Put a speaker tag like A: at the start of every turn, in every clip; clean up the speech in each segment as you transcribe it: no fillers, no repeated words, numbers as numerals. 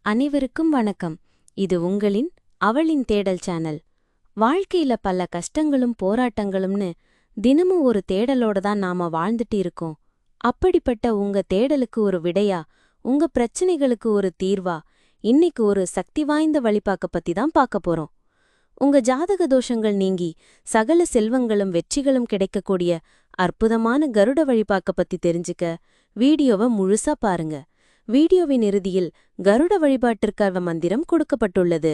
A: அனைவருக்கும் வணக்கம். இது உங்களின் அவளின் தேடல் சேனல். வாழ்க்கையில பல கஷ்டங்களும் போராட்டங்களும்னு தினமும் ஒரு தேடலோட தான் நாம வாழ்ந்துட்டு இருக்கோம். அப்படிப்பட்ட உங்க தேடலுக்கு ஒரு விடையா, உங்க பிரச்சனைகளுக்கு ஒரு தீர்வா, இன்னைக்கு ஒரு சக்தி வாய்ந்த வழிபாக்க பத்தி தான் பார்க்க போறோம். உங்க ஜாதக தோஷங்கள் நீங்கி சகல செல்வங்களும் வெற்றிகளும் கிடைக்கக்கூடிய அற்புதமான கருட வழிபாக்க பத்தி தெரிஞ்சுக்க வீடியோவை முழுசா பாருங்க. வீடியோவின் இறுதியில் கருட வழிபாட்டிற்கான மந்திரம் கொடுக்கப்பட்டுள்ளது.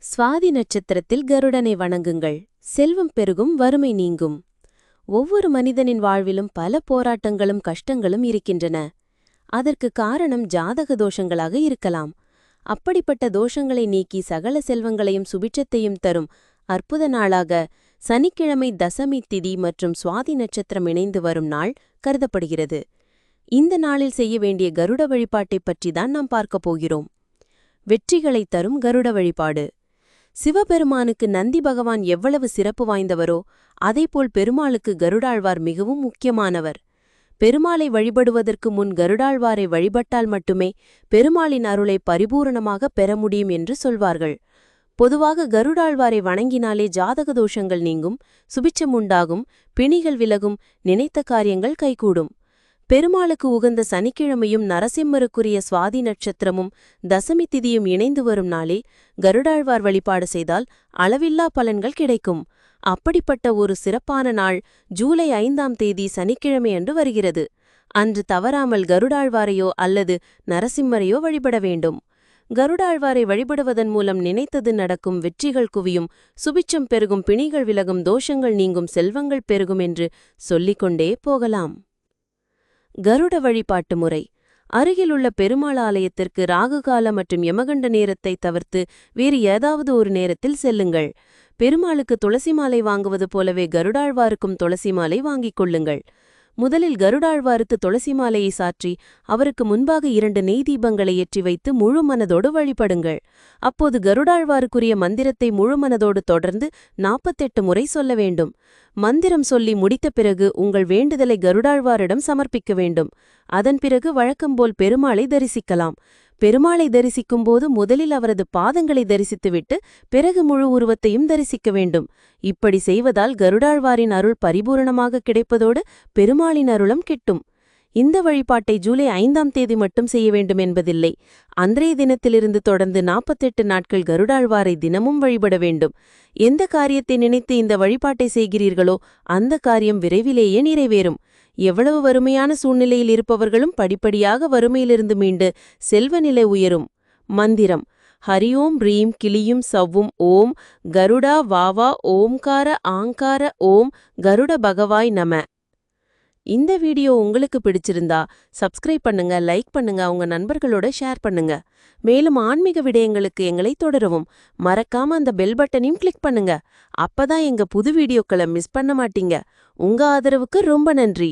A: சுவாதி நட்சத்திரத்தில் கருடனை வணங்குங்கள், செல்வம் பெருகும், வறுமை நீங்கும். ஒவ்வொரு மனிதனின் வாழ்விலும் பல போராட்டங்களும் கஷ்டங்களும் இருக்கின்றன. அதற்கு காரணம் ஜாதக தோஷங்களாக இருக்கலாம். அப்படிப்பட்ட தோஷங்களை நீக்கி சகல செல்வங்களையும் சுபிட்சத்தையும் தரும் அற்புத நாளாக சனிக்கிழமை தசமி திதி மற்றும் சுவாதி நட்சத்திரம் இணைந்து வரும் நாள் கருதப்படுகிறது. இந்த நாளில் செய்ய வேண்டிய கருட வழிபாட்டைப் பற்றி தான் நாம் பார்க்கப் போகிறோம். வெற்றிகளை தரும் கருட வழிபாடு. சிவபெருமானுக்கு நந்தி பகவான் எவ்வளவு சிறப்பு வாய்ந்தவரோ அதேபோல் பெருமாளுக்கு கருடாழ்வார் மிகவும் முக்கியமானவர். பெருமாளை வழிபடுவதற்கு முன் கருடாழ்வாரை வழிபட்டால் மட்டுமே பெருமாளின் அருளை பரிபூரணமாக பெற முடியும் என்று சொல்வார்கள். பொதுவாக கருடாழ்வாரை வணங்கினாலே ஜாதக தோஷங்கள் நீங்கும், சுபிட்சம் உண்டாகும், பிணிகள் விலகும், நினைத்த காரியங்கள் கைகூடும். பெருமாளுக்கு உகந்த சனிக்கிழமையும் நரசிம்மருக்குரிய சுவாதி நட்சத்திரமும் தசமி திதியும் இணைந்து வரும் நாளே கருடாழ்வார் வழிபாடு செய்தால் அளவில்லா பலன்கள் கிடைக்கும். அப்படிப்பட்ட ஒரு சிறப்பான நாள் ஜூலை 5ஆம் தேதி சனிக்கிழமை அன்று வருகிறது. அன்று தவறாமல் கருடாழ்வாரையோ அல்லது நரசிம்மரையோ வழிபட வேண்டும். கருடாழ்வாரை வழிபடுவதன் மூலம் நினைத்தது நடக்கும், வெற்றிகள் குவியும், சுபிட்சம் பெருகும், பிணிகள் விலகும், தோஷங்கள் நீங்கும், செல்வங்கள் பெருகும் என்று சொல்லிக்கொண்டே போகலாம். கருட வழிபாட்டு முறை. அருகிலுள்ள பெருமாள் ஆலயத்திற்கு ராகுகால மற்றும் யமகண்ட நேரத்தை தவிர்த்து வேறு ஏதாவது ஒரு நேரத்தில் செல்லுங்கள். பெருமாளுக்கு துளசி மாலை வாங்குவது போலவே கருடாழ்வாருக்கும் துளசி மாலை வாங்கிக் கொள்ளுங்கள். முதலில் கருடாழ்வாருக்கு துளசி மாலையை சாற்றி அவருக்கு முன்பாக 2 நெய் தீபங்களை ஏற்றி வைத்து முழு மனதோடு வழிபடுங்கள். அப்போது கருடாழ்வாருக்குரிய மந்திரத்தை முழு மனதோடு தொடர்ந்து 48 முறை சொல்ல வேண்டும். மந்திரம் சொல்லி முடித்த பிறகு உங்கள் வேண்டுதலை கருடாழ்வாரிடம் சமர்ப்பிக்க வேண்டும். அதன் பிறகு வழக்கம்போல் பெருமாளை தரிசிக்கலாம். பெருமாளை தரிசிக்கும்போது முதலில் அவரது பாதங்களை தரிசித்துவிட்டு பிறகு முழு உருவத்தையும் தரிசிக்க வேண்டும். இப்படி செய்வதால் கருடாழ்வாரின் அருள் பரிபூரணமாக கிடைப்பதோடு பெருமாளின் அருளும் கிட்டும். இந்த வழிபாட்டை ஜூலை 5ஆம் தேதி மட்டும் செய்ய வேண்டும் என்பதில்லை. அன்றைய தினத்திலிருந்து தொடர்ந்து 48 நாட்கள் கருடாழ்வாரை தினமும் வழிபட வேண்டும். எந்த காரியத்தை நினைத்து இந்த வழிபாட்டை செய்கிறீர்களோ அந்த காரியம் விரைவிலேயே நிறைவேறும். எவ்வளவு வறுமையான சூழ்நிலையில் இருப்பவர்களும் படிப்படியாக வறுமையிலிருந்து மீண்டு செல்வநிலை உயரும். மந்திரம்: ஹரியோம் ரீம் கிளியும் சவ்வும் ஓம் கருடா வாவா ஓம்கார ஆங்கார ஓம் கருட பகவாய் நம. இந்த வீடியோ உங்களுக்கு பிடிச்சிருந்தா சப்ஸ்கிரைப் பண்ணுங்க, லைக் பண்ணுங்க, உங்க நண்பர்களோட ஷேர் பண்ணுங்க. மேலும் ஆன்மீக விடயங்களுக்கு எங்களை தொடரவும். மறக்காம அந்த பெல் பட்டனையும் கிளிக் பண்ணுங்க. அப்பதான் எங்க புது வீடியோக்களை மிஸ் பண்ண மாட்டீங்க. உங்க ஆதரவுக்கு ரொம்ப நன்றி.